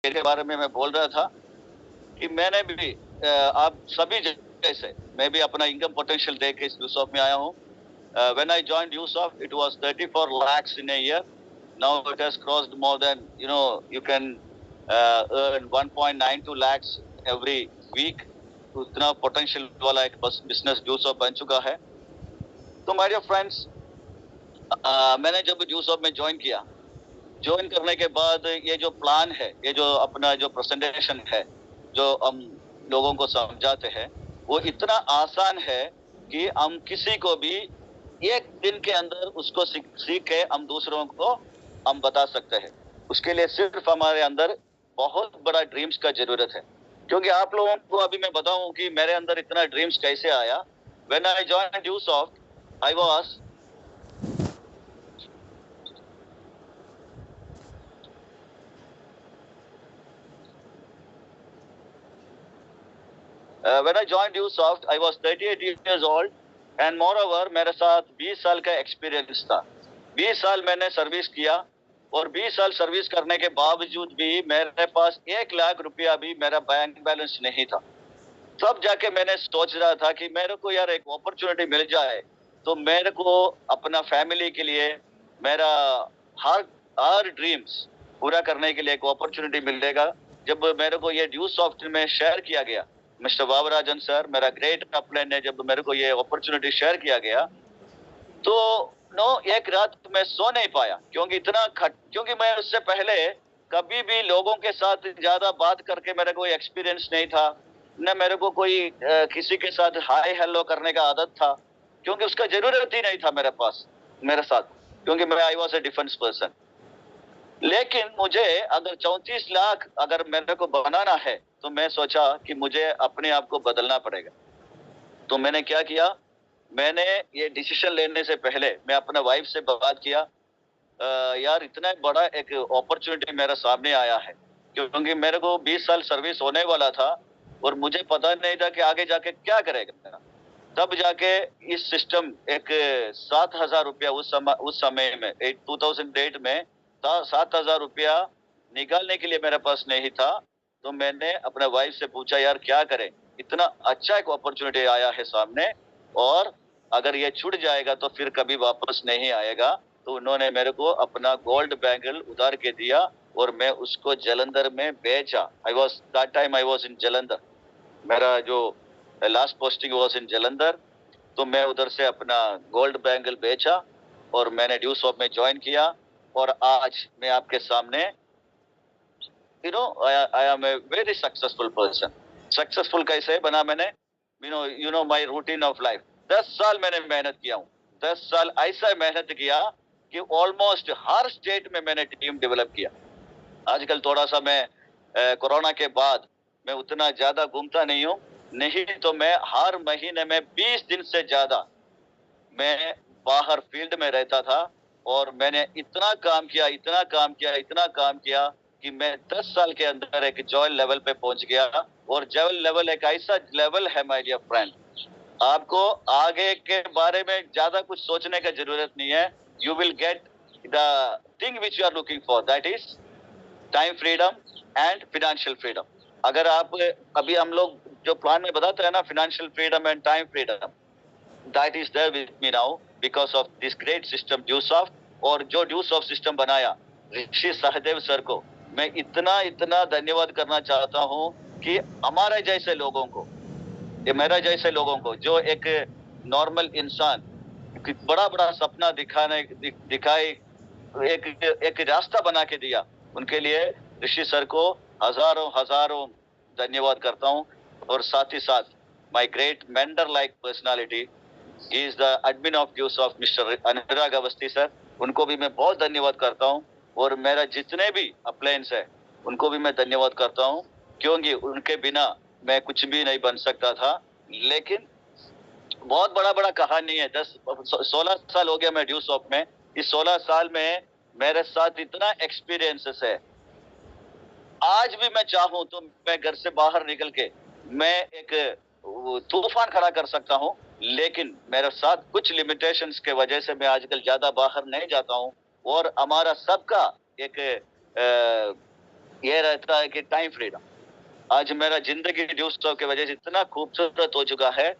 मेरे बारे में मैं बोल रहा था कि मैंने भी आप सभी जैसे मैं भी अपना इनकम पोटेंशियल देख के इस यूसॉफ्ट में आया हूँ। When I joined USOFT, it was 34 lakhs in a year. Now it has crossed more than, you can earn 1.92 lakhs every week. उतना पोटेंशियल वाला एक बिजनेस USOFT बन चुका है। तो माय डियर फ्रेंड्स, मैंने जब USOFT में ज्वाइन करने के बाद ये जो प्लान है, ये जो अपना जो प्रेजेंटेशन है, जो हम लोगों को समझाते हैं, वो इतना आसान है कि हम किसी को भी एक दिन के अंदर उसको सीख के हम दूसरों को हम बता सकते हैं। उसके लिए सिर्फ हमारे अंदर बहुत बड़ा ड्रीम्स का जरूरत है। क्योंकि आप लोगों को अभी मैं बताऊं कि मेरे अंदर इतना ड्रीम्स कैसे आया। When I joined USOFT, I was when I joined USOFT, I was 38 years old and moreover मेरे साथ 20 साल का एक्सपीरियंस था। 20 साल मैंने सर्विस किया और 20 साल सर्विस करने के बावजूद भी मेरे पास 1 लाख रुपया भी मेरा बैंक बैलेंस नहीं था। तब जाके मैंने सोच रहा था कि मेरे को यार एक अपॉर्चुनिटी मिल जाए तो मेरे को अपना फैमिली के लिए मेरा हर ड्रीम्स पूरा करने के लिए एक अपॉर्चुनिटी मिलेगा। जब मेरे को ये USOFT में शेयर किया गया, मिस्टर बाबराजन सर, मेरा ग्रेट अपलाइन ने जब मेरे को ये अपॉर्चुनिटी शेयर किया गया तो एक रात मैं सो नहीं पाया। क्योंकि मैं उससे पहले कभी भी लोगों के साथ ज्यादा बात करके मेरे को एक्सपीरियंस नहीं था, न मेरे को कोई किसी के साथ हाय हेलो करने का आदत था, क्योंकि उसका जरूरत ही नहीं था मेरे साथ, क्योंकि मैं I was a defence person. लेकिन मुझे अगर 34 लाख अगर मेरे को बनाना है तो मैं सोचा कि मुझे अपने आप को बदलना पड़ेगा। तो मैंने क्या किया, मैंने ये डिसीजन लेने से पहले मैं अपना वाइफ से बात किया, यार इतना बड़ा एक अपॉर्चुनिटी मेरे सामने आया है, क्योंकि मेरे को 20 साल सर्विस होने वाला था और मुझे पता नहीं था कि आगे जाके क्या करेगा। तब जाके इस सिस्टम एक 7,000 रुपया उस समय में 2008 में 7,000 रुपया निकालने के लिए मेरे पास नहीं था। तो मैंने अपने वाइफ से पूछा, यार क्या करें, इतना अच्छा एक अपॉर्चुनिटी आया है सामने और अगर ये छूट जाएगा तो फिर कभी वापस नहीं आएगा। तो उन्होंने मेरे को अपना गोल्ड बैंगल उधार के दिया और मैं उसको जलंधर में बेचा। That time I was in Jalandhar, मेरा जो last posting was in Jalandhar. तो मैं उधर से अपना गोल्ड बैंगल बेचा और मैंने USOFT में ज्वाइन किया और आज मैं आपके सामने I am a very successful person. Successful कैसे बना मैंने, माई रूटीन ऑफ लाइफ। 10 साल मैंने मेहनत किया हूँ। 10 साल ऐसा मेहनत किया कि ऑलमोस्ट हर स्टेट में मैंने टीम डेवलप किया। आजकल थोड़ा सा मैं कोरोना के बाद मैं उतना ज्यादा घूमता नहीं हूँ, नहीं तो मैं हर महीने में 20 दिन से ज्यादा मैं बाहर फील्ड में रहता था और मैंने इतना काम किया कि मैं 10 साल के अंदर एक जॉय लेवल पे पहुंच गया। और जॉय लेवल एक ऐसा लेवल है माय डियर फ्रेंड, आपको आगे के बारे में ज्यादा कुछ सोचने का जरूरत नहीं है। You will get the thing which you are looking for, that is time freedom and financial freedom. अगर आप अभी हम लोग जो प्लान में बताते हैं ना, financial freedom and time freedom, that is there with me now because of this great system DUSOFT। और जो DUSOFT सिस्टम बनाया ऋषि सहदेव सर को मैं इतना धन्यवाद करना चाहता हूं कि हमारे जैसे लोगों को, ये मेरा जैसे लोगों को, जो एक नॉर्मल इंसान बड़ा बड़ा सपना दिखाए एक रास्ता बना के दिया, उनके लिए ऋषि सर को हजारों धन्यवाद करता हूं। और साथ ही साथ my great mentor like personality, he is the admin of DUSOFT, mister Anurag Awasthi sir, उनको भी मैं बहुत धन्यवाद करता हूं। और मेरा जितने भी अपलायंस है उनको भी मैं धन्यवाद करता हूं, क्योंकि उनके बिना मैं कुछ भी नहीं बन सकता था। लेकिन बहुत बड़ा कहानी है। 16 साल हो गया मैं DUSOFT में। इस 16 साल में मेरे साथ इतना एक्सपीरियंसेस है, आज भी मैं चाहूं तो मैं घर से बाहर निकल के मैं एक तूफान खड़ा कर सकता हूं। लेकिन मेरे साथ कुछ लिमिटेशंस के वजह से मैं आजकल ज्यादा बाहर नहीं जाता हूं। और हमारा सबका एक ये रहता है कि टाइम फ्रीडम। आज मेरा जिंदगी ड्यू सॉफ्ट की वजह से इतना खूबसूरत हो चुका है।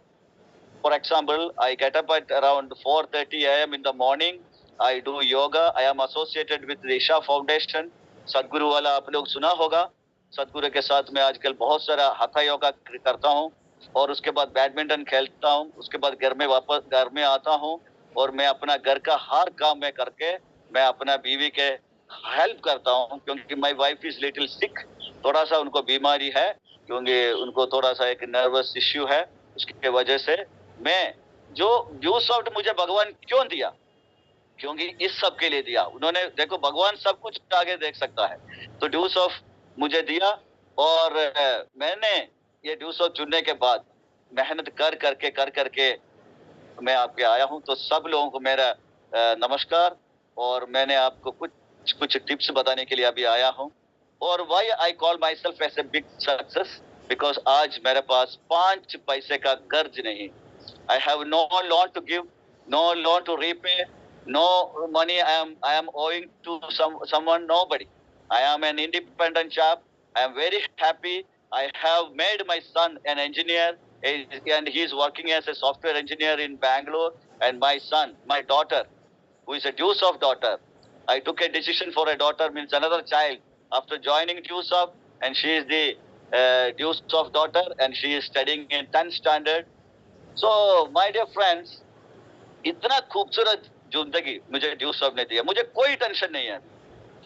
For example, I get up at around 4:30 a.m. in the morning. I do yoga. I am associated with the Isha Foundation. सदगुरु वाला आप लोग सुना होगा। सदगुरु के साथ मैं आजकल बहुत सारा hatha योगा करता हूँ और उसके बाद बैडमिंटन खेलता हूँ। उसके बाद वापस घर में आता हूँ और मैं अपना घर का हर काम में करके मैं अपना बीवी के हेल्प करता हूँ, क्योंकि माय वाइफ इज लिटिल सिक। थोड़ा सा उनको बीमारी है, क्योंकि उनको थोड़ा सा एक नर्वस इश्यू है। उसकी वजह से मैं जो ड्यू सॉफ्ट मुझे भगवान क्यों दिया, क्योंकि इस सब के लिए दिया उन्होंने। देखो भगवान सब कुछ आगे देख सकता है, तो ड्यू सॉफ्ट मुझे दिया और मैंने ये ड्यू सॉफ्ट चुनने के बाद मेहनत कर करके मैं आपके आया हूं। तो सब लोगों को मेरा नमस्कार। और मैंने आपको कुछ कुछ टिप्स बताने के लिए अभी आया हूं। और why I call myself as a big success, because आज मेरे पास 5 पैसे का कर्ज नहीं। I have no loan to give, no loan to repay, no money I am owing to someone, nobody. I am an independent chap. I am very happy. I have made my son an engineer, and he is working as a software engineer in Bangalore. And my son, my daughter, who is a deuce of daughter, I took a decision for a daughter, means another child, after joining deuce of, and she is the deuce of daughter, and she is studying in 10th standard. So my dear friends, इतना खूबसूरत जिंदगी मुझे due soft ने दिया, मुझे कोई tension नहीं है।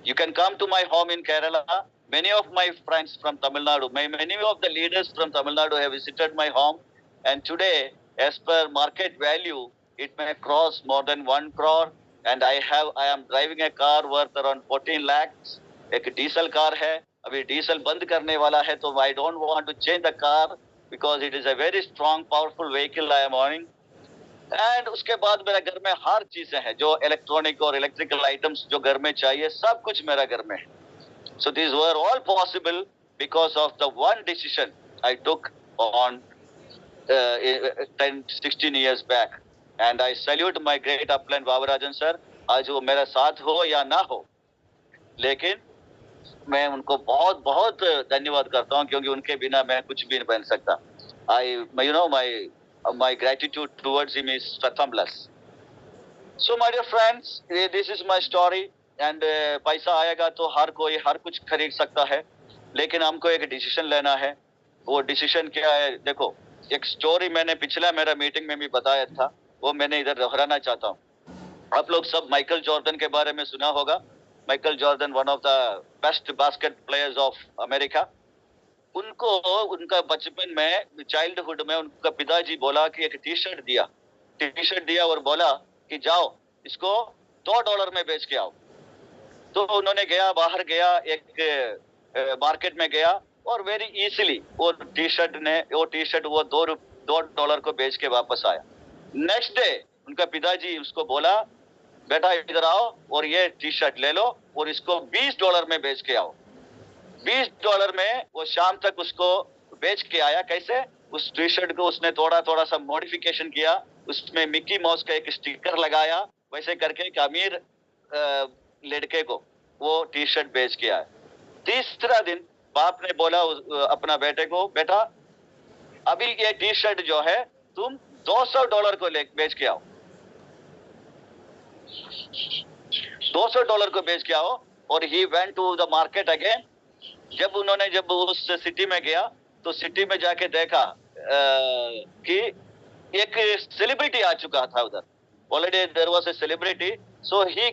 You can come to my home in Kerala. Many of my friends from Tamil Nadu, many of the leaders from Tamil Nadu have visited my home. And today, as per market value, it may cross more than 1 crore. And I am driving a car worth around 14 lakhs. एक diesel car है, अभी diesel बंद करने वाला है, तो I don't want to change the car because it is a very strong, powerful vehicle I am owning. And उसके बाद मेरे घर में हर चीजें हैं, जो इलेक्ट्रॉनिक और इलेक्ट्रिकल आइटम्स जो घर में चाहिए, सब कुछ मेरा घर में है। So this were all possible because of the one decision I took on 10-16 years back. And I salute my great अपलैंड बाबूराजन सर। आज वो मेरा साथ हो या ना हो, लेकिन मैं उनको बहुत बहुत धन्यवाद करता हूँ, क्योंकि उनके बिना मैं कुछ भी नहीं बन सकता। My gratitude towards him is fathomless. So my dear friends, this is my story. And पैसा आएगा तो हर कोई हर कुछ खरीद सकता है, लेकिन हमको एक डिसीजन लेना है। वो डिसीजन क्या है? देखो, एक स्टोरी मैंने पिछला मेरा मीटिंग में भी बताया था, वो मैंने इधर दोहराना चाहता हूँ। आप लोग सब माइकल जॉर्डन के बारे में सुना होगा। Michael Jordan, one of the best basket players of America. उनको उनका बचपन में, चाइल्डहुड में, उनका पिताजी बोला कि एक टी शर्ट दिया और बोला कि जाओ इसको $2 में बेच के आओ। तो उन्होंने बाहर गया, एक मार्केट में गया और वेरी इजीली वो टी शर्ट वो $2 को बेच के वापस आया। नेक्स्ट डे उनका पिताजी उसको बोला, बेटा इधर आओ और ये टी शर्ट ले लो और इसको $20 में बेच के आओ। $20 में वो शाम तक उसको बेच के आया। कैसे? उस टी शर्ट को उसने थोड़ा सा मॉडिफिकेशन किया, उसमें मिक्की माउस का एक स्टिकर लगाया, वैसे करके एक अमीर लड़के को वो टी शर्ट बेच के आया। तीसरा दिन बाप ने बोला अपना बेटे को, बेटा अभी ये टी शर्ट जो है तुम $200 को बेच के आओ, $200 को बेच के आओ। और he went to the market again. जब उस सिटी में गया तो सिटी में जाके देखा कि एक सेलिब्रिटी आ चुका था उधर। Already there was a celebrity. So he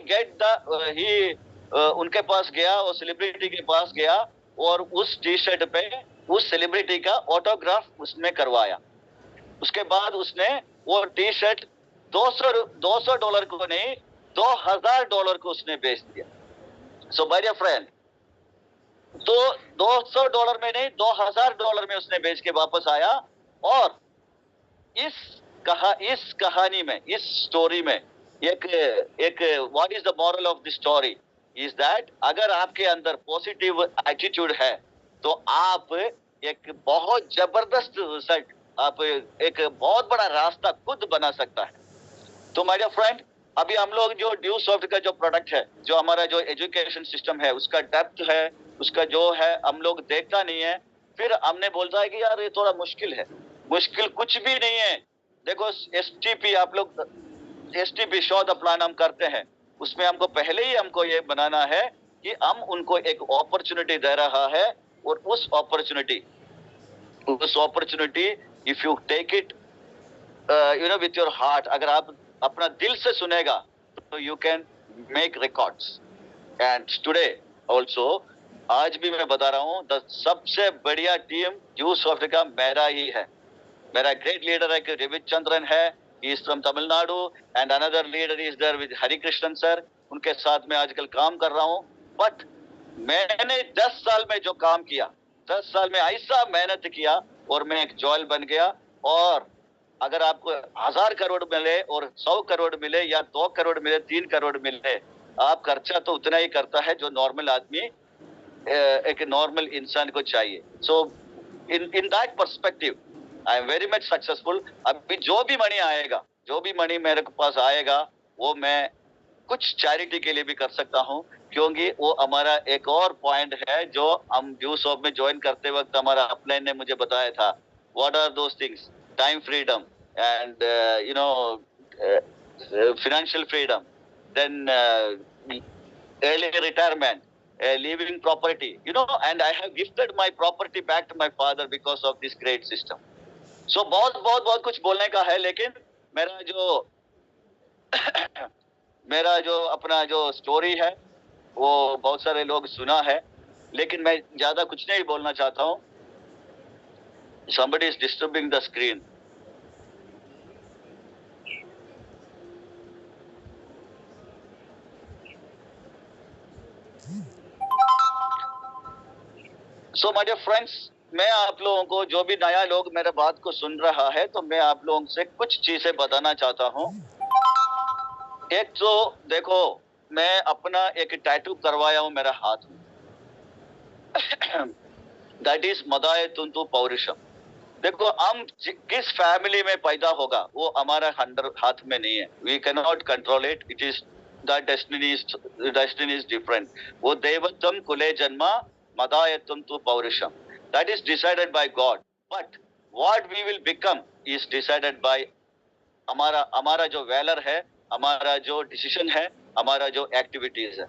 उनके पास गया और सेलिब्रिटी के पास गया और उस टी शर्ट पे उस सेलिब्रिटी का ऑटोग्राफ उसमें करवाया। उसके बाद उसने वो टी शर्ट $200 को नहीं, $2000 को उसने बेच दिया। सो माय डियर फ्रेंड, तो $200 में नहीं, $2000 में उसने बेच के वापस आया। और इस कहानी में, इस स्टोरी में एक what is the moral of the story is that, अगर आपके अंदर पॉजिटिव एटीट्यूड है तो आप एक बहुत जबरदस्त रिजल्ट, आप एक बहुत बड़ा रास्ता खुद बना सकता है। तो माय डियर फ्रेंड, अभी हम लोग जो ड्यू सॉफ्ट का जो प्रोडक्ट है, जो हमारा जो एजुकेशन सिस्टम है, उसका डेप्थ है, उसका जो है हम लोग देखता नहीं है, फिर हमने बोलता है कि यार ये थोड़ा मुश्किल है। मुश्किल कुछ भी नहीं है। देखो एसटीपी, आप लोग एसटीपी शो द प्लान हम करते हैं, उसमें हमको पहले ही हमको ये बनाना है कि हम उनको एक अपॉर्चुनिटी दे रहा है, और उस opportunity if you take it with your heart, अगर आप अपना दिल से सुनेगा तो you can make records. And today also, आज भी मैं बता रहा हूँ, सबसे बढ़िया टीम ड्यू सॉफ्ट का मेरा ही है। मेरा ग्रेट लीडर है कि रविचंद्रन है, he is from Tamil Nadu, and another leader is there with Harikrishnan sir, उनके साथ में आजकल काम कर रहा हूँ। बट मैंने 10 साल में जो काम किया, 10 साल में ऐसा मेहनत किया, और मैं एक जॉयल बन गया। और अगर आपको 1000 करोड़ मिले और 100 करोड़ मिले या 2 करोड़ मिले, 3 करोड़ मिले, आप खर्चा तो उतना ही करता है जो नॉर्मल आदमी, एक नॉर्मल इंसान को चाहिए। So in that perspective I am very much successful. अभी जो भी मनी आएगा, जो भी मनी मेरे पास आएगा, वो मैं कुछ चैरिटी के लिए भी कर सकता हूँ, क्योंकि वो हमारा एक और पॉइंट है जो हम ड्यू शॉप में ज्वाइन करते वक्त हमारा अपलाइन ने मुझे बताया था। What are those things? Time freedom and financial freedom, then early retirement, leaving property, and I have gifted my property back to my father because of this great system. So बहुत बहुत बहुत कुछ बोलने का है, लेकिन मेरा जो अपना जो स्टोरी है वो बहुत सारे लोग सुना है, लेकिन मैं ज्यादा कुछ नहीं बोलना चाहता हूँ। Somebody is disturbing the screen. So my dear friends, मैं आप लोगों को, जो भी नया लोग मेरे बात को सुन रहा है, तो मैं आप लोगों से कुछ चीजें बताना चाहता हूँ। एक तो देखो, मैं अपना एक टैटू करवाया हूँ मेरा हाथ में, दैट इज मदाए तुंतु पौरुषम। देखो, हम किस फैमिली में पैदा होगा वो हमारा हाथ में नहीं है। We can not control it, it is the destiny is different. वो देवत्वम कुले जन्मा मदाए तुंतु पौरुषम, that is decided by God. But what we will become is decided by हमारा जो वैलर है, हमारा जो डिसीजन है, हमारा जो एक्टिविटीज है।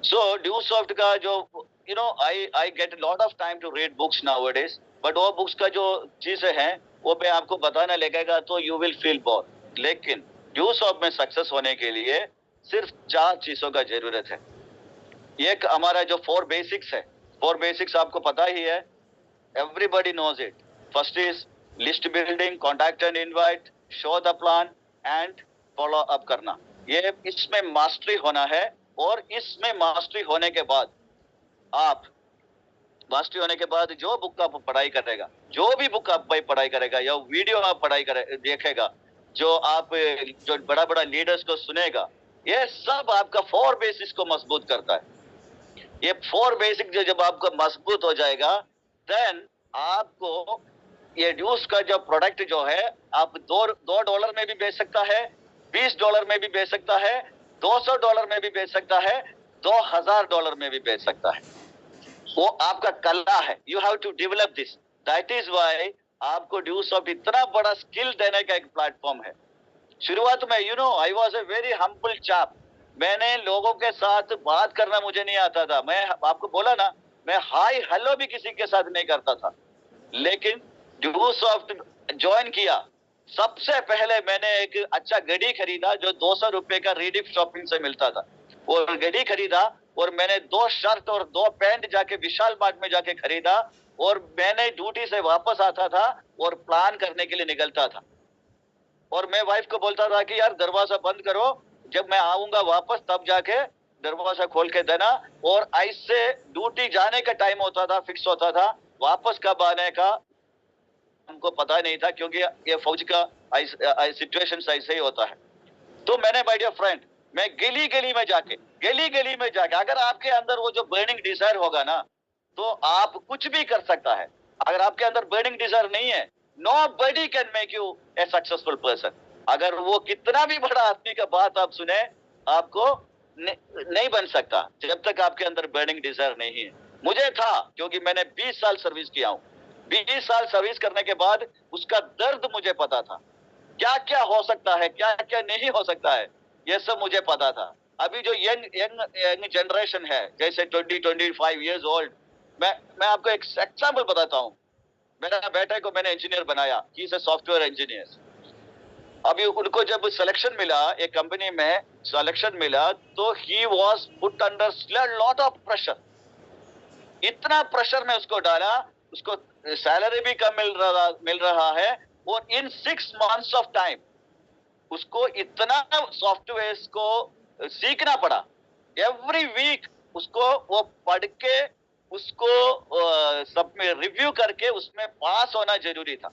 सो ड्यू सॉफ्ट का जो I get a lot of time to read books nowadays, but वो बुक्स का जो चीजें हैं वो मैं आपको बताने लगेगा तो यू विल फील बोर। लेकिन ड्यू सॉफ्ट में सक्सेस होने के लिए सिर्फ 4 चीजों का जरूरत है। एक हमारा जो 4 बेसिक्स है, 4 बेसिक्स आपको पता ही है, everybody knows it. First is list building, contact and invite, show the plan and follow up करना। ये इसमें मास्टरी होना है, और इसमें मास्टरी होने के बाद जो बुक आप पढ़ाई करेगा, जो भी बुक आप पढ़ाई करेगा या वीडियो आप देखेगा, जो बड़ा बड़ा लीडर्स को सुनेगा, ये सब आपका 4 बेसिक्स को मजबूत करता है। ये 4 बेसिक जब आपका मजबूत हो जाएगा, देन आपको ये ड्यूस का जो प्रोडक्ट जो है, आप $2 में भी बेच सकता है, $20 में भी बेच सकता है, $200 में भी बेच सकता है, $2000 में भी बेच सकता है। वो आपका कला है। You have to develop this. That is why आपको ड्यू सॉफ्ट इतना बड़ा स्किल देने का एक प्लेटफॉर्म है। शुरुआत में I was a very humble chap. मैंने लोगों के साथ बात करना मुझे नहीं आता था। मैं आपको बोला ना, मैं हाय हेलो भी किसी के साथ नहीं करता था। लेकिन ड्यू सॉफ्ट ज्वाइन किया, सबसे पहले मैंने एक अच्छा घड़ी खरीदा जो 200 रुपए का रीडिप शॉपिंग से मिलता था। वो घड़ी खरीदा, और मैंने 2 शर्ट और 2 पैंट जाके विशाल मार्ट में जाके खरीदा, और मैंने ड्यूटी से वापस आता था और प्लान करने के लिए निकलता था। और मैं वाइफ को बोलता था कि यार दरवाजा बंद करो, जब मैं आऊंगा वापस तब जाके दरवाजा खोल के देना। और ऐसे ड्यूटी जाने का टाइम होता था, फिक्स होता था, वापस कब आने का हमको पता नहीं था, क्योंकि ये फौज का सिचुएशन ऐसे ही होता है। तो मैंने, माय डियर फ्रेंड, मैं गली गली में जाके अगर आपके अंदर वो जो बर्निंग डिजायर होगा ना, तो आप कुछ भी कर सकता है। अगर आपके अंदर बर्निंग डिजायर नहीं है, nobody can make U A successful person. अगर वो कितना भी बड़ा आदमी का बात आप सुने, आपको नहीं बन सकता जब तक आपके अंदर बर्निंग डिजायर नहीं है। मुझे था, क्योंकि मैंने 20 साल सर्विस किया हूं। 20 साल सर्विस करने के बाद उसका दर्द मुझे पता था, क्या क्या हो सकता है, क्या क्या नहीं हो सकता है, ये सब मुझे पता था। अभी जो यंग यंग यंग जनरेशन है, जैसे 20-25 इयर्स ओल्ड, मैं आपको एक एग्जाम्पल बताता हूँ। मेरा बेटे को मैंने इंजीनियर बनाया, he is a software engineer. अभी उनको जब सिलेक्शन मिला, एक कंपनी में सिलेक्शन मिला, तो he was put under lot of pressure. इतना प्रेशर में उसको डाला, उसको सैलरी भी कम मिल रहा है, और इन 6 months ऑफ टाइम उसको इतना सॉफ्टवेयर को सीखना पड़ा। एवरी वीक उसको वो पढ़ के, उसको सब में रिव्यू करके उसमें पास होना जरूरी था।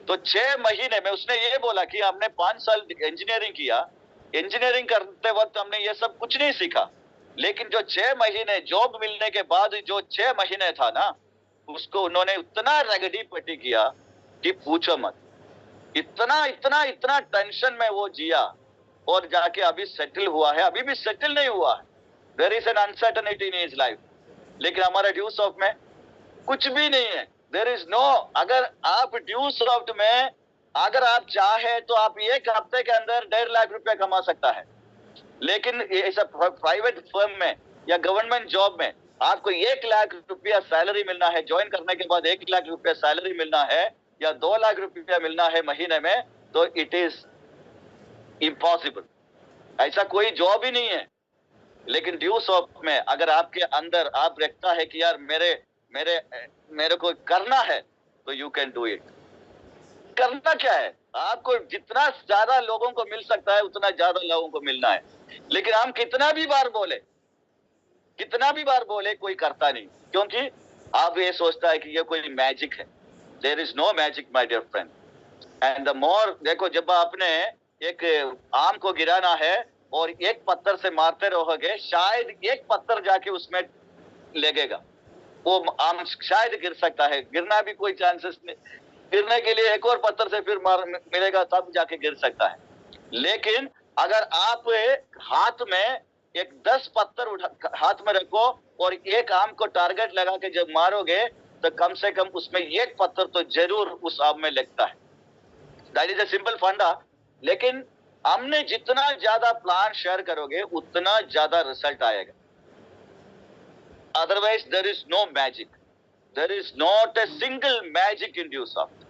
तो 6 महीने में उसने ये बोला कि हमने 5 साल इंजीनियरिंग किया, इंजीनियरिंग करते वक्त हमने ये सब कुछ नहीं सीखा, लेकिन जो 6 महीने जॉब मिलने के बाद जो 6 महीने था ना, उसको उन्होंने उतना रगड़ी पट्टी किया कि पूछो मत। इतना इतना इतना टेंशन में वो जिया, और जाके अभी सेटल हुआ है। अभी भी सेटल नहीं हुआ है, there is an uncertainty in his life. लेकिन हमारे ड्यू सॉफ्ट में कुछ भी नहीं है, देयर इज नो। अगर आप ड्यू सॉफ्ट में अगर आप चाहे तो आप एक हफ्ते के अंदर 1.5 लाख रुपया कमा सकता है, लेकिन ऐसा प्राइवेट फर्म में या गवर्नमेंट जॉब में आपको 1 लाख रुपया सैलरी मिलना है, ज्वाइन करने के बाद 1 लाख रुपया सैलरी मिलना है, या 2 लाख रुपया मिलना है महीने में, तो इट इज इम्पॉसिबल। ऐसा कोई जॉब ही नहीं है। लेकिन ड्यू सॉफ्ट में अगर आपके अंदर आप रखता है कि यार मेरे मेरे मेरे को करना है, तो यू कैन डू इट। करना क्या है, आपको जितना ज्यादा लोगों को मिल सकता है उतना ज्यादा लोगों को मिलना है। लेकिन हम कितना भी बार बोले कोई करता नहीं, क्योंकि आप ये सोचता है कि ये कोई मैजिक है। There is no magic my dear friend. And the more, देखो जब आपने एक आम को गिराना है और एक पत्थर से मारते रहोगे, शायद एक पत्थर जाके उसमें लगेगा, वो आम शायद गिर सकता है, गिरना भी कोई चांसेस नहीं, गिरने के लिए एक और पत्थर से फिर मार मिलेगा, तब जाके गिर सकता है। लेकिन अगर आप हाथ में एक 10 पत्थर हाथ में रखो और एक आम को टारगेट लगा के जब मारोगे, तो कम से कम उसमें एक पत्थर तो जरूर उस आम में लगता है। दैट इज अ सिंपल फंडा। लेकिन हमने जितना ज्यादा प्लान शेयर करोगे उतना ज्यादा रिजल्ट आएगा। Otherwise there is no magic, there is not a single magic in Dusoft.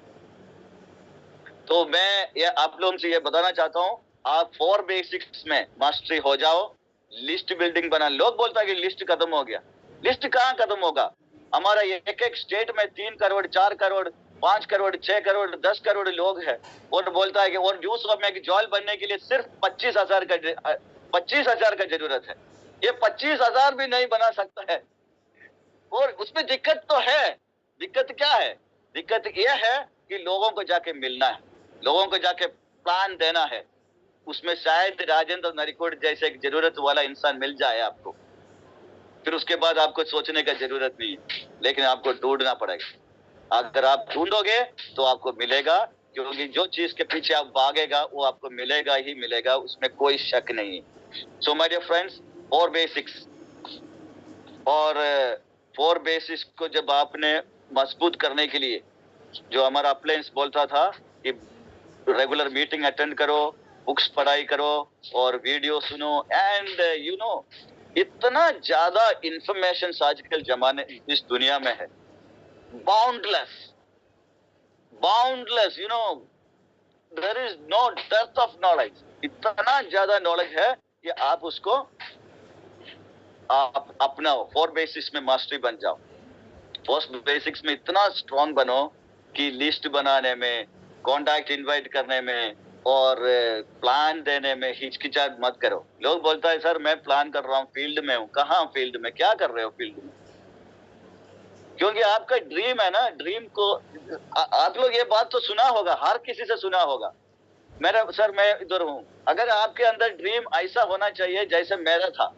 तो मैं ये आप लोगों से ये बताना चाहता हूं, आप 4 बेसिक्स में मास्टरी हो जाओ। लिस्ट बिल्डिंग बना, लोग बोलता है कि लिस्ट खत्म हो गया, लिस्ट कहां खत्म होगा। हमारा एक एक स्टेट में 3 करोड़ 4 करोड़ 5 करोड़ 6 करोड़ 10 करोड़ लोग हैं, और बोलता है कि और ड्यू सॉफ्ट में जॉइन बनने के लिए सिर्फ 25,000 का जरूरत है। ये 25,000 भी नहीं बना सकता है, और उसमें दिक्कत तो है। दिक्कत क्या है, दिक्कत यह है कि लोगों को जाके मिलना है, लोगों को जाके प्लान देना है। उसमें शायद राजेंद्र नरिकोट जैसे एक जरूरत वाला इंसान मिल जाए आपको, फिर उसके बाद आपको सोचने का जरूरत नहीं है, लेकिन आपको ढूंढना पड़ेगा। अगर आप ढूंढोगे तो आपको मिलेगा, क्योंकि जो चीज के पीछे आप भागेगा वो आपको मिलेगा ही मिलेगा, उसमें कोई शक नहीं है। So my dear friends, 4 basics, और 4 बेसिक्स को जब आपने मजबूत करने के लिए, जो हमारा अप्लायंस बोलता था कि रेगुलर मीटिंग अटेंड करो, बुक्स पढ़ाई करो और वीडियो सुनो, एंड यू नो इतना ज्यादा इंफॉर्मेशन आजकल जमाने इस दुनिया में है, boundless boundless, you know there is no depth of knowledge. इतना ज्यादा नॉलेज है कि आप उसको आप अपनाओ। 4 बेसिक्स में मास्टरी बन जाओ। फर्स्ट बेसिक्स में इतना स्ट्रांग बनो कि लिस्ट बनाने में, कॉन्टैक्ट इनवाइट करने में और प्लान देने में हिचकिचाहट मत करो। लोग बोलता है सर मैं प्लान कर रहा हूँ, फील्ड में हूँ। कहाँ फील्ड में, क्या कर रहे हो फील्ड में? क्योंकि आपका ड्रीम है ना, ड्रीम को आप लोग ये बात तो सुना होगा, हर किसी से सुना होगा, मेरा सर मैं इधर हूँ। अगर आपके अंदर ड्रीम ऐसा होना चाहिए जैसे मेरा था।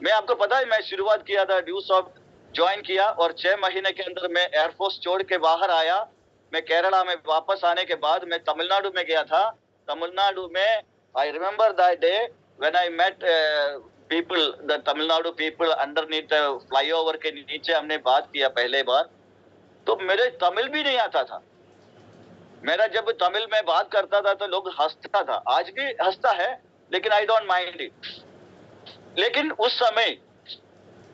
मैं आपको पता है, मैं शुरुआत किया था, ड्यू सॉफ्ट ज्वाइन किया और 6 महीने के अंदर मैं एयरफोर्स छोड़ के बाहर आया। मैं केरला में वापस आने के बाद मैं तमिलनाडु में गया था। तमिलनाडु में I remember that day when I met people, the Tamil Nadu people underneath flyover के नीचे हमने बात किया पहले बार, तो मेरे तमिल भी नहीं आता था। मेरा जब तमिल में बात करता था तो लोग हंसता था, आज भी हंसता है, लेकिन आई डोंट माइंड इट। लेकिन उस समय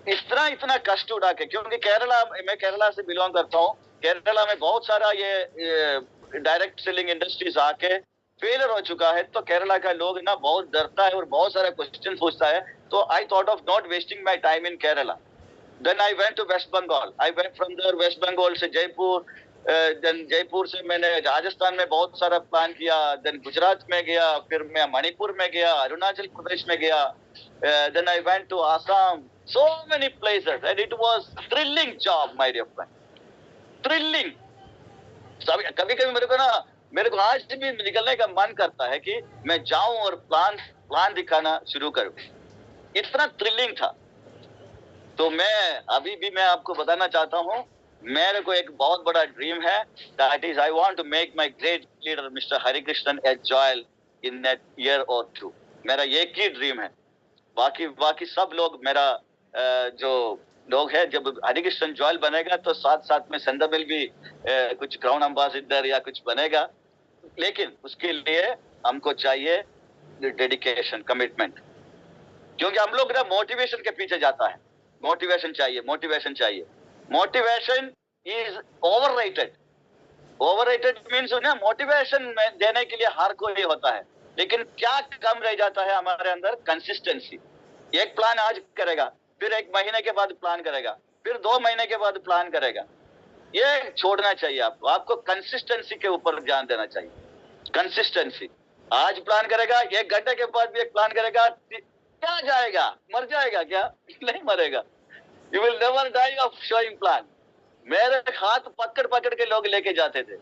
इतना कष्ट उठा के, क्योंकि केरला, मैं केरला से बिलोंग करता हूँ, केरला में बहुत सारा ये डायरेक्ट सेलिंग इंडस्ट्रीज आके फेलियर हो चुका है, तो केरला का लोग ना बहुत डरता है और बहुत सारा क्वेश्चन पूछता है। तो I thought of not wasting my time in Kerala. Then I went to West Bengal, I went from there, West Bengal से जयपुर, देन जयपुर से मैंने राजस्थान में बहुत सारा प्लान किया, देन गुजरात में गया, फिर मैं मणिपुर में गया, अरुणाचल प्रदेश में गया, then I went to Assam, so many places and it was thrilling job my dear friend, thrilling। कभी कभी मेरे को आज भी निकलने का मन करता है कि मैं जाऊं और प्लान दिखाना शुरू करूं, इतना थ्रिलिंग था। तो मैं आपको बताना चाहता हूं, मेरे को एक बहुत बड़ा ड्रीम है, that is I want to make my great leader mister Harikrishnan as जॉयल इन दैट ईयर और 2। मेरा एक ही ड्रीम है, बाकी सब लोग मेरा जो लोग हैं, जब हरिकृष्णन जॉयल बनेगा तो साथ साथ में संदमिल भी कुछ क्राउन एम्बेसडर या कुछ बनेगा, लेकिन उसके लिए हमको चाहिए डेडिकेशन, कमिटमेंट। क्योंकि हम लोग ना मोटिवेशन के पीछे जाता है, मोटिवेशन चाहिए, मोटिवेशन चाहिए। Motivation is overrated. Overrated means ना, मोटिवेशन देने के लिए हर कोई होता है, लेकिन क्या कम रह जाता है हमारे अंदर? कंसिस्टेंसी। एक प्लान आज करेगा, फिर 1 महीने के बाद प्लान करेगा, फिर 2 महीने के बाद प्लान करेगा, ये छोड़ना चाहिए आपको कंसिस्टेंसी के ऊपर ध्यान देना चाहिए। कंसिस्टेंसी, आज प्लान करेगा, 1 घंटे के बाद भी एक प्लान करेगा, क्या जाएगा? मर जाएगा क्या? नहीं मरेगा। You will never die of showing plan. मेरे हाथ पकड़ के लोग लेके जाते थे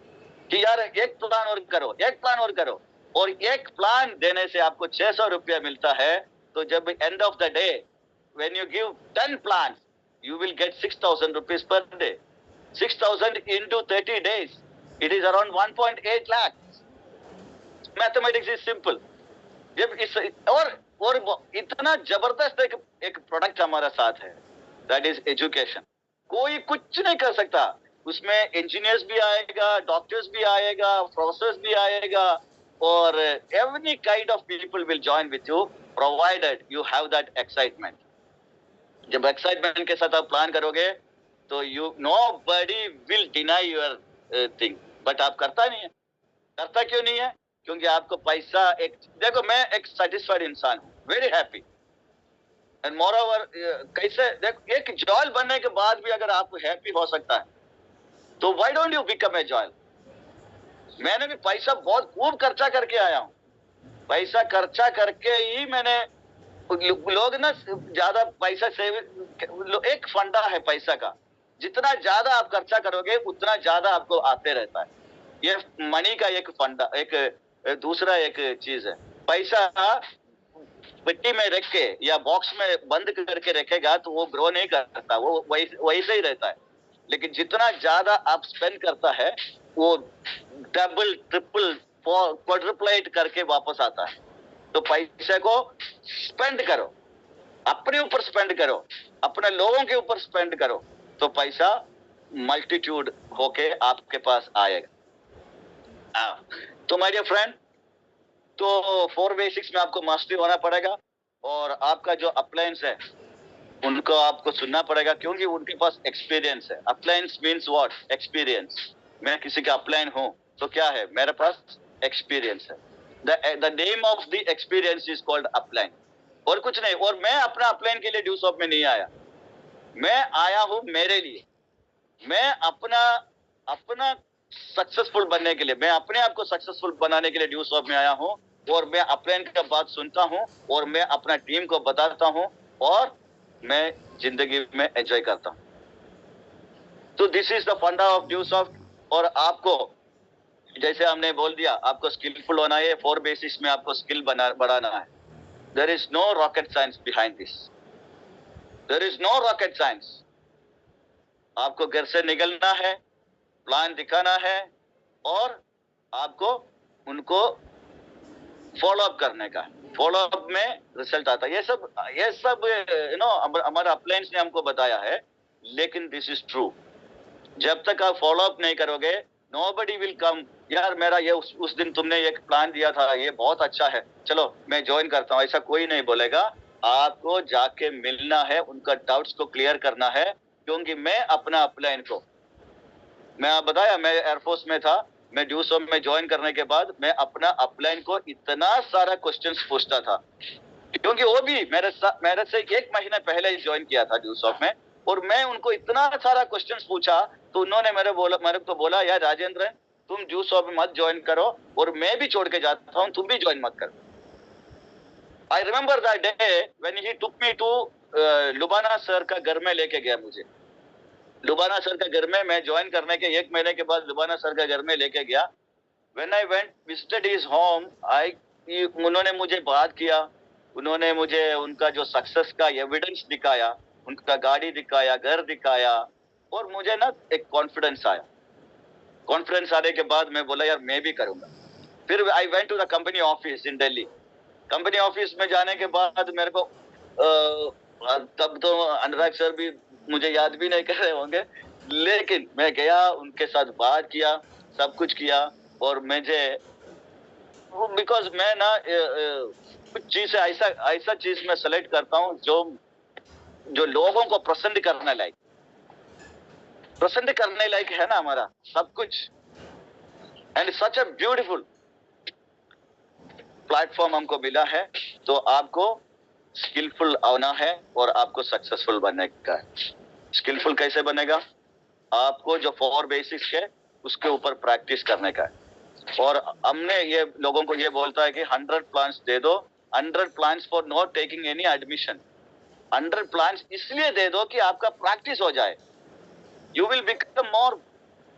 कि यार एक प्लान और करो, एक प्लान और करो, और एक प्लान देने से आपको 600 रुपया मिलता है। तो जब end of the day when you give 10 plans, you will get 6,000 rupees per day. 6,000 into 30 days, it is around 1.8 lakhs. Mathematics is simple. जब इस और इतना जबरदस्त एक प्रोडक्ट हमारा साथ है, दैट इज एजुकेशन। कोई कुछ नहीं कर सकता, उसमें इंजीनियर्स भी आएगा, डॉक्टर्स भी आएगा, प्रोफेसर्स भी आएगा, और every kind of people will join with you, provided you have that excitement. जब एक्साइटमेंट के साथ आप प्लान करोगे तो nobody will deny your thing, but आप करता नहीं है। करता क्यों नहीं है? क्योंकि आपको पैसा, देखो मैं एक सेटिस्फाइड इंसान हूँ, very happy, and more over कैसे देखो, एक जॉयल बनने के बाद भी अगर आप हैप्पी हो सकता है तो why don't you become a Joel. मैंने भी पैसा बहुत खूब खर्चा करके आया हूँ, पैसा खर्चा करके ही मैंने, लोग ना ज्यादा पैसा सेव, एक फंडा है पैसा का, जितना ज्यादा आप खर्चा करोगे उतना ज्यादा आपको आते रहता है। ये मनी का एक फंडा, एक दूसरा एक चीज है। पैसा मिट्टी में रख के या बॉक्स में बंद करके रखेगा तो वो ग्रो नहीं करता, वो वैसे ही रहता है। लेकिन जितना ज्यादा आप स्पेंड करता है वो डबल, ट्रिपल, क्वाड्रुप्लेट करके वापस आता है। तो पैसे को स्पेंड करो, अपने ऊपर स्पेंड करो, अपने लोगों के ऊपर स्पेंड करो, तो पैसा मल्टीट्यूड होके आपके पास आएगा। तो माय डियर फ्रेंड, तो 4 बेसिक्स में आपको मास्टरी होना पड़ेगा, और आपका जो अपलायंस है उनको आपको सुनना पड़ेगा, क्योंकि उनके पास एक्सपीरियंस है। अपलायंस मीन्स व्हाट? एक्सपीरियंस। मैं किसी का अपलायन हूं तो क्या है? मेरे पास एक्सपीरियंस है। The name of the experience is called upline, और कुछ नहीं। और मैं अपना अपलाइन के लिए ड्यू शॉप में नहीं आया, मैं आया हूं मेरे लिए, मैं अपना सक्सेसफुल बनने के लिए, मैं अपने आप को सक्सेसफुल बनाने के लिए ड्यू शॉप में आया हूं, और मैं अपलाइन का बात सुनता हूं, और मैं अपना टीम को बताता हूं, और मैं जिंदगी में एंजॉय करता हूं। तो दिस इज द फंडा ऑफ ड्यू शॉप। और आपको, जैसे हमने बोल दिया, आपको स्किलफुल होना है, 4 बेसिस में आपको स्किल बढ़ाना है। There is no rocket science behind this, there is no rocket science. आपको घर से निकलना है, प्लान दिखाना है, और आपको उनको फॉलो अप करने का है। फॉलो अप में रिजल्ट आता है। ये सब हमारा अपलायंस ने हमको बताया है, लेकिन दिस इज ट्रू। जब तक आप फॉलो अप नहीं करोगे, नोबडी विल कम, यार मेरा ये उस दिन तुमने एक प्लान दिया था, ये बहुत अच्छा है, चलो मैं ज्वाइन करता हूँ, ऐसा कोई नहीं बोलेगा। आपको जाके मिलना है, उनका डाउट्स को क्लियर करना है। क्योंकि मैं अपना अपलाइन को, मैं बताया मैं एयरफोर्स में था, मैं ड्यूसॉफ में ज्वाइन करने के बाद मैं अपना अपलाइन को इतना सारा क्वेश्चंस पूछता था, क्योंकि वो भी मेरे से 1 महीना पहले ही ज्वाइन किया था ड्यूसॉफ में, और मैं उनको इतना सारा क्वेश्चंस पूछा, तो उन्होंने मेरे को बोला यार राजेंद्र, तुम ड्यूसॉफ में मत ज्वाइन करो, और मैं भी छोड़ के जाता हूँ, तुम भी ज्वाइन मत करो। I remember that day when he took me to Lubana sir का घर में लेके गया मुझे। लुबाना सर का घर में मैं ज्वाइन करने के 1 महीने के बाद लुबाना सर का घर में लेके गया। When I went visited his home, उन्होंने मुझे बात किया, उन्होंने मुझे उनका जो सक्सेस का एविडेंस दिखाया, उनका गाड़ी दिखाया, घर दिखाया, और मुझे ना एक कॉन्फिडेंस आया। कॉन्फिडेंस आने के बाद मैं बोला यार मैं भी करूंगा। फिर I went to the company office in Delhi. Company office में जाने के बाद मेरे को तब तो अनुराग सर भी मुझे याद भी नहीं कर रहे होंगे, लेकिन मैं गया, उनके साथ बात किया, सब कुछ किया, और मुझे बिकॉज मैं ना कुछ चीज ऐसा चीज मैं सेलेक्ट करता हूँ जो लोगों को पसंद करने लायक है ना, हमारा सब कुछ। And such a beautiful platform हमको मिला है। तो आपको स्किलफुल आना है और आपको सक्सेसफुल बनने का है। स्किलफुल कैसे बनेगा? आपको जो 4 बेसिक्स है उसके ऊपर प्रैक्टिस करने का है। और हमने ये लोगों को ये बोलता है कि 100 प्लान्स दे दो, 100 plans for not taking any admission. 100 plans इसलिए दे दो कि आपका प्रैक्टिस हो जाए। You will become more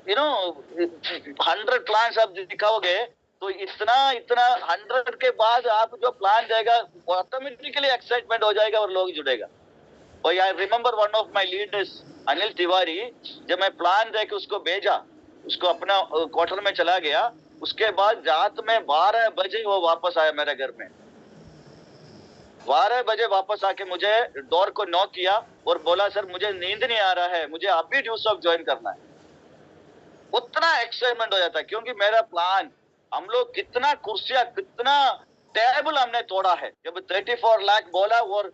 100 plans आप दिखाओगे तो इतना 100 के बाद आप जो प्लान जाएगा ऑटोमेटिकली एक्साइटमेंट हो जाएगा और लोग जुड़ेगा। और I remember one of my leaders Anil Tiwari, जब मैं प्लान दे के उसको भेजा, उसको अपना क्वार्टर में चला गया, उसके बाद रात में 12 बजे वो वापस आया मेरे घर में। 12 बजे वापस आके मुझे डोर को नॉक किया और बोला सर मुझे नींद नहीं आ रहा है, मुझे अभी ड्यूसॉफ ज्वाइन करना है। उतना एक्साइटमेंट हो जाता है, क्योंकि मेरा प्लान, हम लोग कितना कुर्सियां, कितना टेबल हमने तोड़ा है। जब 34 लाख बोला और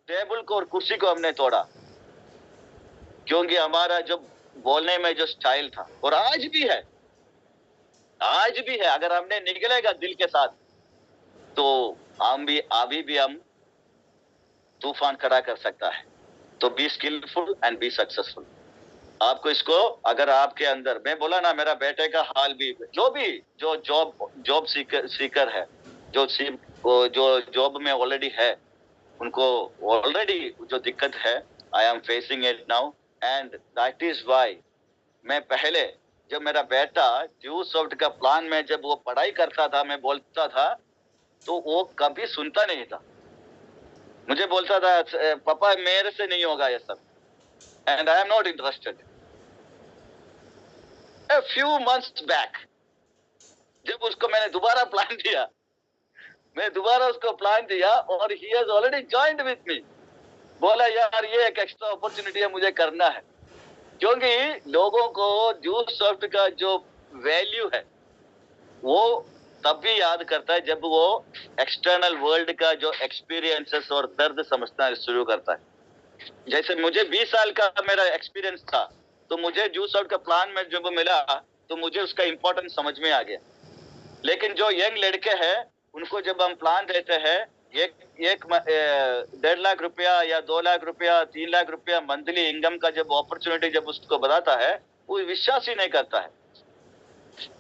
टेबल को और कुर्सी को हमने तोड़ा, क्योंकि हमारा जो बोलने में जो स्टाइल था, और आज भी है, अगर हमने निकलेगा दिल के साथ तो हम भी अभी भी हम तूफान खड़ा कर सकता है। तो be skillful and be successful. आपको इसको, अगर आपके अंदर, मैं बोला ना मेरा बेटे का हाल भी, जो जॉब सीकर है, जो जॉब में ऑलरेडी है, उनको ऑलरेडी जो दिक्कत है, I am facing it now, and that is why मैं पहले, जब मेरा बेटा ड्यूसॉफ्ट का प्लान में जब वो पढ़ाई करता था, मैं बोलता था तो वो कभी सुनता नहीं था। मुझे बोलता था पापा मेरे से नहीं होगा ये सब, and I am not interested. A few months back, जब उसको मैंने दोबारा प्लान दिया, और he has already joined with me, बोला यार ये एक एक्स्ट्रा अपॉर्चुनिटी है, मुझे करना है। क्योंकि लोगों को ड्यूसॉफ्ट का जो वैल्यू है वो तब भी याद करता है जब वो एक्सटर्नल वर्ल्ड का जो एक्सपीरियंसेस और दर्द समझना शुरू करता है। जैसे मुझे 20 साल का मेरा एक्सपीरियंस था, तो मुझे ड्यूसॉफ्ट का प्लान में जब मिला तो मुझे उसका इंपॉर्टेंस समझ में आ गया। लेकिन जो यंग लड़के हैं उनको जब हम प्लान देते हैं, एक 1.5 लाख रुपया या 2 लाख रुपया, 3 लाख रुपया मंथली इनकम का जब अपॉर्चुनिटी जब उसको बताता है, वो विश्वास ही नहीं करता है।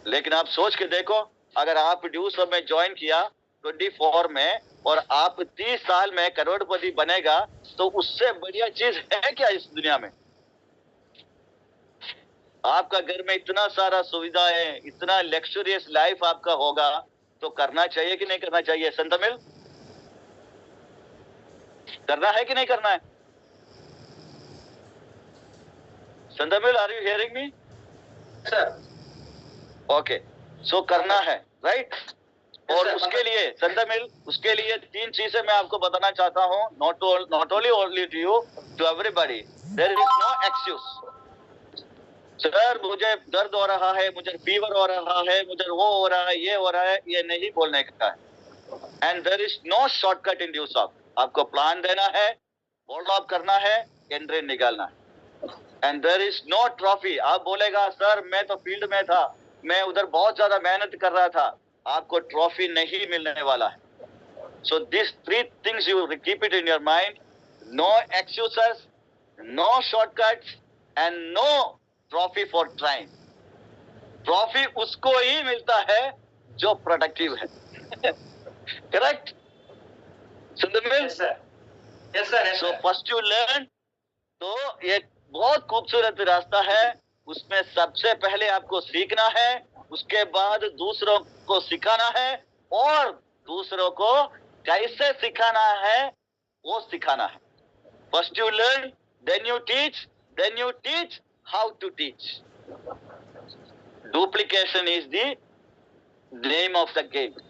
लेकिन आप सोच के देखो, अगर आप ड्यूसॉफ्ट में ज्वाइन किया 24 में, और आप 30 साल में करोड़पति बनेगा, तो उससे बढ़िया चीज है क्या इस दुनिया में? आपका घर में इतना सारा सुविधाएं, इतना लग्जरियस लाइफ आपका होगा, तो करना चाहिए कि नहीं करना चाहिए? संतमिल, करना है कि नहीं करना है? संतमिल, are you hearing me? Sir. Okay, so करना है, राइट? और उसके लिए संदमिल, उसके लिए 3 चीजें मैं आपको बताना चाहता हूँ, not only to you, to everybody. There is no excuse. Sir मुझे दर्द हो रहा है, मुझे फीवर हो रहा है, मुझे वो हो रहा है, ये हो रहा है, ये नहीं बोलने का है। And there is no shortcut in Dusoft. आपको प्लान देना है, फॉलो अप करना है, एंट्री निकालना है। And there is no trophy. आप बोलेगा सर मैं तो फील्ड में था, मैं उधर बहुत ज्यादा मेहनत कर रहा था, आपको ट्रॉफी नहीं मिलने वाला है। So this 3 things you keep it in your mind. No excuses, no shortcuts and no trophy for trying. Trophy उसको ही मिलता है जो प्रोडक्टिव है। Correct Sundar? Yes sir. So first you learn. तो ये बहुत खूबसूरत रास्ता है। उसमें सबसे पहले आपको सीखना है, उसके बाद दूसरों को सिखाना है, और दूसरों को कैसे सिखाना है वो सिखाना है। First you learn, then you teach how to teach. Duplication is the name of the game.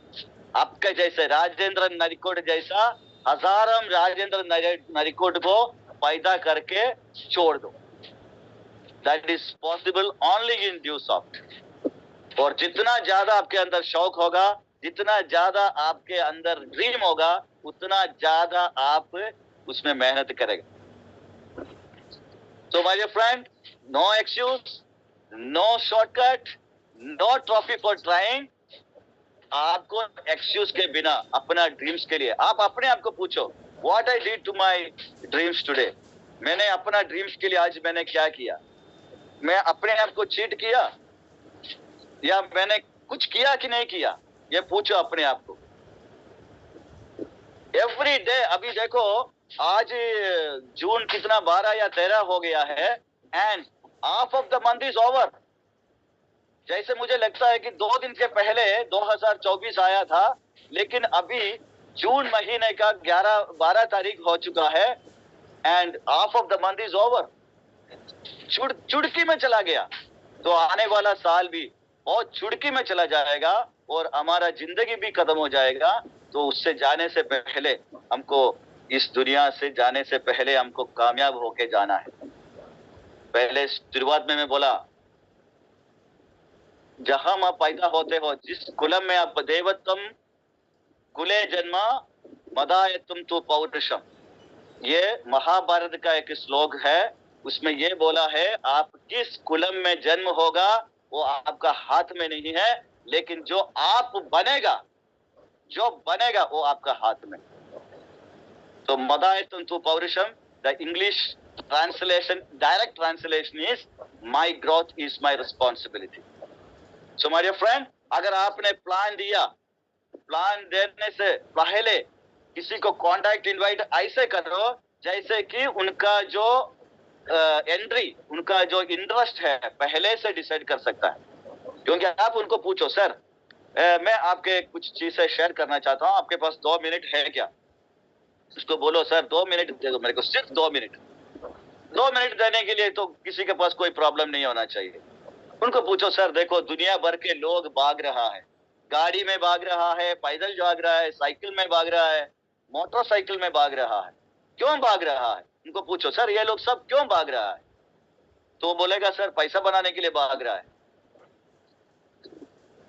आपके जैसे राजेंद्र नरिकोट जैसा हजारों राजेंद्र नरिकोट को पैदा करके छोड़ दो। That is possible only in due soft. और जितना ज्यादा आपके अंदर शौक होगा, जितना ज्यादा आपके अंदर ड्रीम होगा, उतना ज्यादा आप उसमें मेहनत करेंगे। तो my dear friend, no excuse, no shortcut, no trophy for trying. आपको एक्सक्यूज के बिना अपना ड्रीम्स के लिए आप अपने आप को पूछो, what I did to my dreams today. मैंने अपना ड्रीम्स के लिए आज मैंने क्या किया? मैं अपने आप को चीट किया या मैंने कुछ किया कि नहीं किया? ये पूछो अपने आप को एवरी डे। अभी देखो आज जून कितना 12 या 13 हो गया है, and half of the month is over. जैसे मुझे लगता है कि 2 दिन के पहले 2024 आया था, लेकिन अभी जून महीने का 12 तारीख हो चुका है, and half of the month is over. चुटकी में चला गया। तो आने वाला साल भी बहुत चुटकी में चला जाएगा, और हमारा जिंदगी भी खत्म हो जाएगा। तो उससे जाने से पहले हमको, इस दुनिया से जाने से पहले हमको कामयाब होके जाना है। पहले शुरुआत में मैं बोला, जहां आप पैदा होते हो, जिस कुलम में आप देवत्वम कुले जन्मा मदायतुम तो पौरुषम, ये महाभारत का एक श्लोक है। उसमें ये बोला है, आप किस कुलम में जन्म होगा वो आपका हाथ में नहीं है, लेकिन जो आप बनेगा वो आपका हाथ में। तो मदायतुम तो पौरुषम, the English translation, direct translation is my growth is my responsibility. So my dear friend, अगर आपने प्लान दिया, प्लान देने से पहले किसी को कांटेक्ट इनवाइट ऐसे करो जैसे कि उनका जो एंट्री, उनका जो इंटरेस्ट है पहले से डिसाइड कर सकता है। क्योंकि आप उनको पूछो, सर मैं आपके कुछ चीजें शेयर करना चाहता हूँ, आपके पास 2 मिनट है क्या? उसको बोलो सर 2 मिनट दे दो मेरे को, सिर्फ 2 मिनट। 2 मिनट देने के लिए तो किसी के पास कोई प्रॉब्लम नहीं होना चाहिए। उनको पूछो, सर देखो दुनिया भर के लोग भाग रहा है, गाड़ी में भाग रहा है, पैदल भाग रहा है, साइकिल में भाग रहा है, मोटरसाइकिल में भाग रहा है, क्यों भाग रहा है? उनको पूछो, सर ये लोग सब क्यों भाग रहा है? तो वो बोलेगा सर पैसा बनाने के लिए भाग रहा है,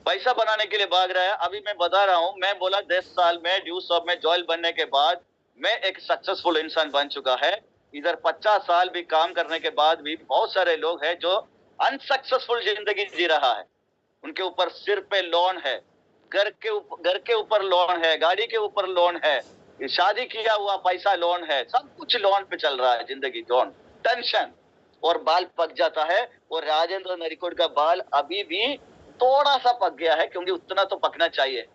पैसा बनाने के लिए भाग रहा है। अभी मैं बता रहा हूं, मैं बोला 10 साल में ड्यू सॉफ्ट में जॉयल बनने के बाद मैं एक सक्सेसफुल इंसान बन चुका है। इधर 50 साल भी काम करने के बाद भी बहुत सारे लोग हैं जो अनसक्सेसफुल जिंदगी जी रहा है। उनके ऊपर सिर पे लोन है, घर के ऊपर लोन है, गाड़ी के ऊपर लोन है, शादी किया हुआ पैसा लोन है, सब कुछ लोन पे चल रहा है जिंदगी, लोन, टेंशन, और बाल पक जाता है। और राजेंद्र नरिकोट का बाल अभी भी थोड़ा सा पक गया है, क्योंकि उतना तो पकना चाहिए।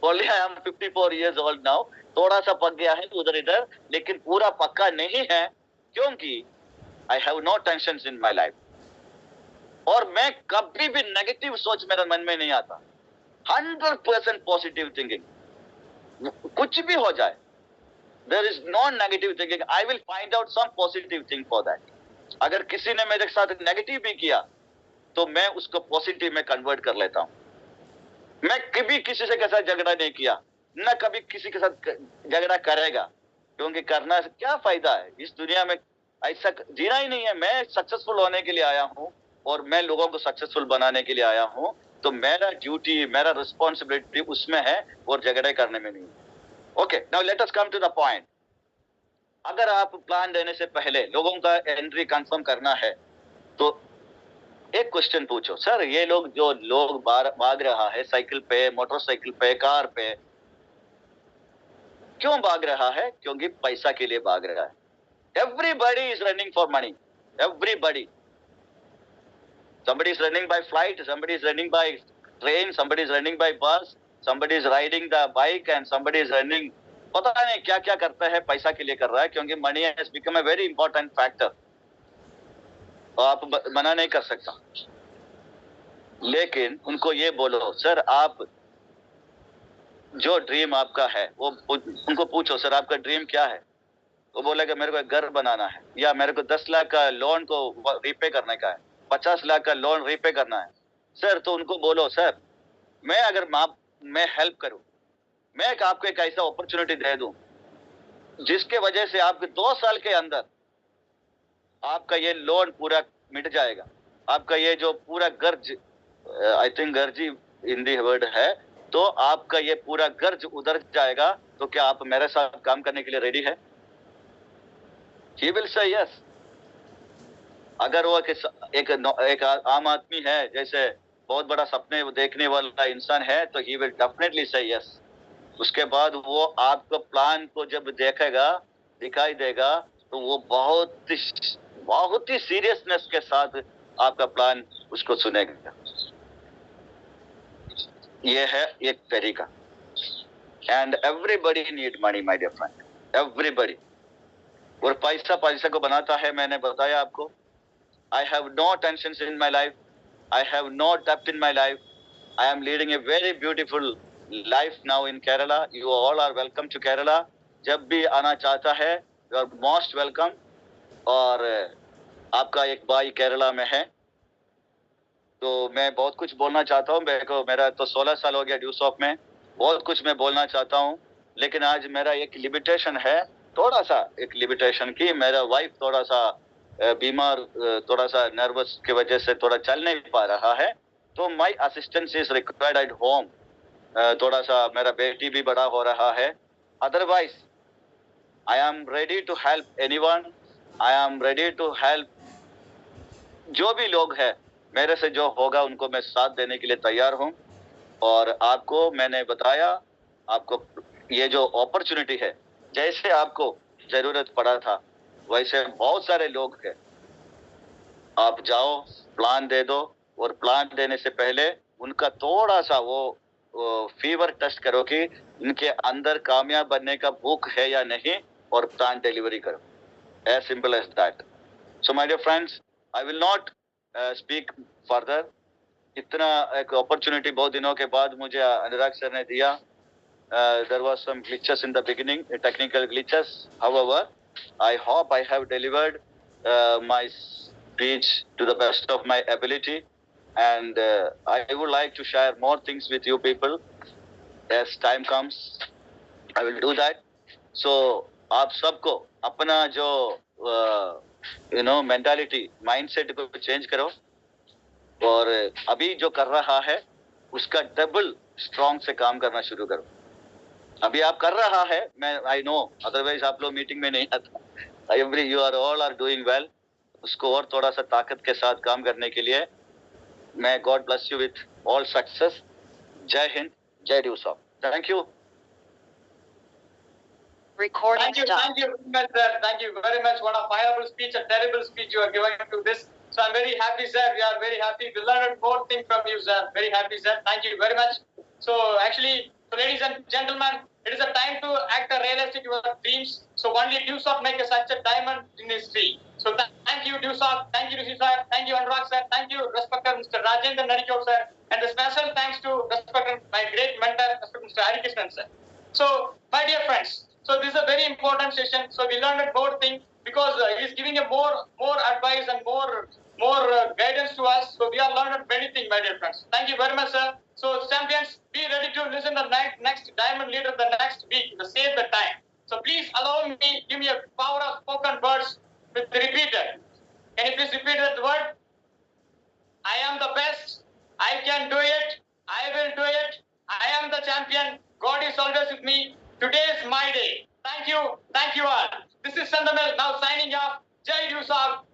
Only I am 54 years old now, थोड़ा सा पक गया है उधर इधर, लेकिन पूरा पक्का नहीं है, क्योंकि I have no tensions in my life। और मैं कभी भी नेगेटिव सोच मेरे मन में नहीं आता, 100% पॉजिटिव थिंकिंग। कुछ भी हो जाए, there is no negative thinking, I will find out some positive thing for that. अगर किसी ने मेरे साथ नेगेटिव भी किया तो मैं उसको पॉजिटिव में कन्वर्ट कर लेता हूं। मैं कभी किसी से के साथ झगड़ा नहीं किया, न कभी किसी के साथ झगड़ा करेगा, क्योंकि करना से क्या फायदा है? इस दुनिया में ऐसा जीना ही नहीं है। मैं सक्सेसफुल होने के लिए आया हूँ और मैं लोगों को सक्सेसफुल बनाने के लिए आया हूँ, तो मेरा ड्यूटी, मेरा रिस्पॉन्सिबिलिटी उसमें है और झगड़े करने में नहीं। Okay, now let us come to the point. अगर आप प्लान देने से पहले लोगों का एंट्री कंफर्म करना है, तो एक क्वेश्चन पूछो, सर ये लोग भाग रहा है साइकिल पे, मोटरसाइकिल पे, कार पे, क्यों भाग रहा है? क्योंकि पैसा के लिए भाग रहा है। Everybody is running for money, everybody. Somebody is running by flight, somebody is running by train, somebody is running by bus, somebody is riding the bike and somebody is running, पता नहीं क्या क्या करता है, पैसा के लिए कर रहा है, क्योंकि money has become a very important factor. आप मना नहीं कर सकता। लेकिन उनको ये बोलो, सर आप जो ड्रीम आपका है वो उनको पूछो, सर आपका ड्रीम क्या है? वो बोलेगा मेरे को एक घर बनाना है, या मेरे को 10 लाख का लोन को रीपे करने का है, 50 लाख का लोन रीपे करना है। सर तो उनको बोलो, सर मैं अगर मैं हेल्प करूं, मैं आपको एक ऐसा अपॉर्चुनिटी दे दूं जिसके वजह से आपके 2 साल के अंदर आपका ये लोन पूरा मिट जाएगा, आपका ये जो पूरा कर्ज, आई थिंक गर्जी हिंदी वर्ड है, तो आपका ये पूरा कर्ज उधर जाएगा। तो क्या आप मेरे साथ काम करने के लिए रेडी है? He will say yes. अगर वो एक आम आदमी है, जैसे बहुत बड़ा सपने देखने वाला इंसान है, तो he will definitely say yes. उसके बाद वो आपको प्लान को जब देखेगा, दिखाई देगा, तो वो बहुत ही सीरियसनेस के साथ आपका प्लान उसको सुनेगा। ये है एक तरीका। And everybody need money my dear friend, everybody. और पैसा को बनाता है, मैंने बताया आपको। I have no tensions in my life, I have no debt in my life, I am leading a very beautiful life now in Kerala. You all are welcome to Kerala. जब भी आना चाहता है, you are most welcome. और आपका एक भाई केरला में है, तो मैं बहुत कुछ बोलना चाहता हूँ। मेरा तो 16 साल हो गया ड्यूसॉफ्ट में, बहुत कुछ मैं बोलना चाहता हूँ, लेकिन आज मेरा एक लिमिटेशन है, थोड़ा सा एक लिमिटेशन की। मेरा वाइफ थोड़ा सा बीमार, थोड़ा सा नर्वस की वजह से थोड़ा चल नहीं पा रहा है, तो my assistance is required at home. थोड़ा सा मेरा बेटी भी बड़ा हो रहा है। Otherwise I am ready to help anyone, I am ready to help. जो भी लोग हैं, मेरे से जो होगा उनको मैं साथ देने के लिए तैयार हूं। और आपको मैंने बताया, आपको ये जो अपॉर्चुनिटी है, जैसे आपको जरूरत पड़ा था वैसे बहुत सारे लोग हैं। आप जाओ, प्लान दे दो, और प्लान देने से पहले उनका थोड़ा सा वो फीवर टेस्ट करो कि इनके अंदर कामयाब बनने का भूख है या नहीं, और प्लान डिलीवरी करो। As simple as that. So my dear friends, I will not speak further. इतना एक अपॉर्चुनिटी बहुत दिनों के बाद मुझे अनुराग सर ने दिया। There was some glitches in the beginning, technical glitches. However, I hope I have delivered my speech to the best of my ability, and I would like to share more things with you people as time comes. I will do that. So आप सबको अपना जो mentality, mindset को change करो, और अभी जो कर रहा है उसका डबल स्ट्रॉन्ग से काम करना शुरू करो। अभी आप कर रहा है, मैं आई नो, अदरवाइज आप लोग मीटिंग में नहीं आता। You are all are doing well. उसको और थोड़ा सा ताकत के साथ काम करने के लिए मैं God bless you with all success. जय हिंद, जय Dewsoft. Thank you. Recording stop. Thank you very much, sir. Thank you very much. What a fireable speech, a terrible speech you are giving to this. So I'm very happy, sir. We are very happy. We learned more things from you, sir. Very happy, sir. Thank you very much. So actually, ladies and gentlemen, it is a time to act realistic your dreams. So only Dewsoft make such a diamond in history. So thank you, Dewsoft. Thank you, Rishi sir. Thank you, Anurag sir. Thank you, respected Mr. Rajendra Narikot sir. And a special thanks to respected my great mentor, Mr. Harikrishnan sir. So, my dear friends, so this is a very important session. So we learned more things because he is giving a more advice and more guidance to us. So we are learned many things, my dear friends. Thank you very much, sir. So champions, be ready to listen the next Diamond Leader the next week. The save the time. So please allow me, give me a power of spoken words with repeated. Can you please repeat that word? I am the best. I can do it. I will do it. I am the champion. God is always with me. Today is my day. Thank you. Thank you all. This is Sandamel now signing off. Jai Yusuf.